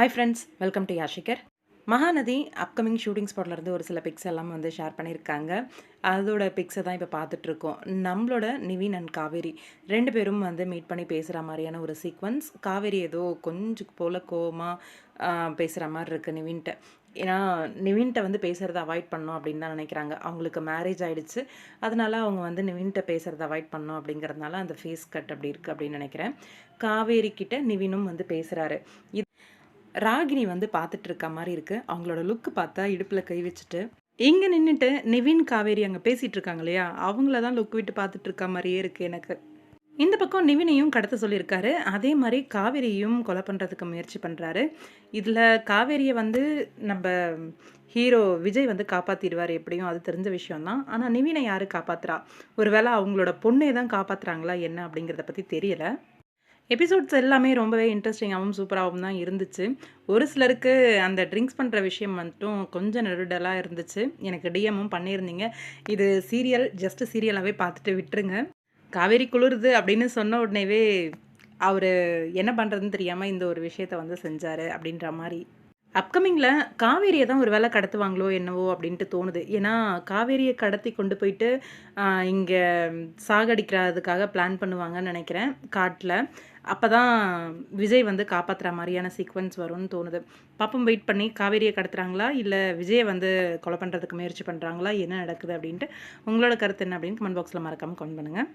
Hi friends, welcome to யாஷிகர். Mahanadi upcoming shooting ஸ்பாட்லேருந்து ஒரு சில பிக்ஸ் எல்லாம் வந்து ஷேர் பண்ணியிருக்காங்க. அதோட பிக்ஸை தான் இப்போ பார்த்துட்ருக்கோம். நம்மளோட நிவின் அண்ட் காவேரி 2 பேரும் வந்து மீட் பண்ணி பேசுகிற மாதிரியான ஒரு சீக்வன்ஸ். காவேரி ஏதோ கொஞ்சம் போல் கோவமாக பேசுகிற மாதிரி இருக்குது நிவின்ட்ட. ஏன்னா நிவின்ட்ட வந்து பேசுகிறத அவாய்ட் பண்ணணும் அப்படின்னு தான் நினைக்கிறாங்க. அவங்களுக்கு மேரேஜ் ஆகிடுச்சு, அதனால அவங்க வந்து நிவின்ட்ட பேசுகிறத அவாய்ட் பண்ணணும் அப்படிங்கிறதுனால அந்த ஃபேஸ் கட் அப்படி இருக்குது அப்படின்னு நினைக்கிறேன். காவேரி கிட்ட நிவினும் வந்து பேசுகிறாரு. ராகினி வந்து பார்த்துட்டு இருக்க மாதிரி இருக்கு. அவங்களோட லுக் பார்த்தா இடுப்புல கை வச்சுட்டு, இங்க நின்னுட்டு நிவின், காவேரி அங்க பேசிட்டு இருக்காங்க இல்லையா? அவங்கள தான் லுக் விட்டு பார்த்துட்டு இருக்க மாரியே இருக்கு எனக்கு. இந்த பக்கம் நிவினையும் கடத்த சொல்லியிருக்காரு. அதே மாரி காவேரியையும் கொலை பண்றதுக்கு முயற்சி பண்றாரு. இதுல காவேரிய வந்து நம்ப ஹீரோ விஜய் வந்து காப்பாத்திருவாரு எப்படியும். அது தெரிஞ்ச விஷயம் தான். ஆனா நிவின யாரு காப்பாத்துறா? ஒரு வேள அவங்களோட பொண்ணே தான் காப்பாத்துறாங்களா என்ன அப்படிங்கிறத பத்தி தெரியல. எபிசோட்ஸ் எல்லாமே ரொம்பவே இன்ட்ரெஸ்டிங்காகவும் சூப்பராகவும் தான் இருந்துச்சு. ஒரு சிலருக்கு அந்த ட்ரிங்க்ஸ் பண்ணுற விஷயம் மட்டும் கொஞ்சம் நெருடலாக இருந்துச்சு. எனக்கு டிஎம்மும் பண்ணியிருந்தீங்க. இது சீரியல், ஜஸ்ட் சீரியலாகவே பார்த்துட்டு விட்டுருங்க. காவேரி குளிருது அப்படின்னு சொன்ன உடனேவே அவர் என்ன பண்ணுறதுன்னு தெரியாமல் இந்த ஒரு விஷயத்த வந்து செஞ்சார் அப்படின்ற மாதிரி. அப்கமிங்கில் காவேரியை தான் ஒரு வேளை கடத்துவாங்களோ என்னவோ அப்படின்ட்டு தோணுது. ஏன்னா காவேரியை கடத்தி கொண்டு போயிட்டு இங்கே சாகடிக்கிறதுக்காக பிளான் பண்ணுவாங்கன்னு நினைக்கிறேன் காட்டில். அப்போ தான் விஜய் வந்து காப்பாற்றுற மாதிரியான சீக்வன்ஸ் வரும்னு தோணுது. பாப்பம், வெயிட் பண்ணி காவேரியை கடத்துறாங்களா இல்லை விஜயை வந்து கொலை பண்ணுறதுக்கு முயற்சி பண்ணுறாங்களா, என்ன நடக்குது அப்படின்ட்டு உங்களோட கருத்து என்ன அப்படின்னு கமெண்ட் பாக்ஸில் மறக்காமல் கமெண்ட் பண்ணுங்கள்.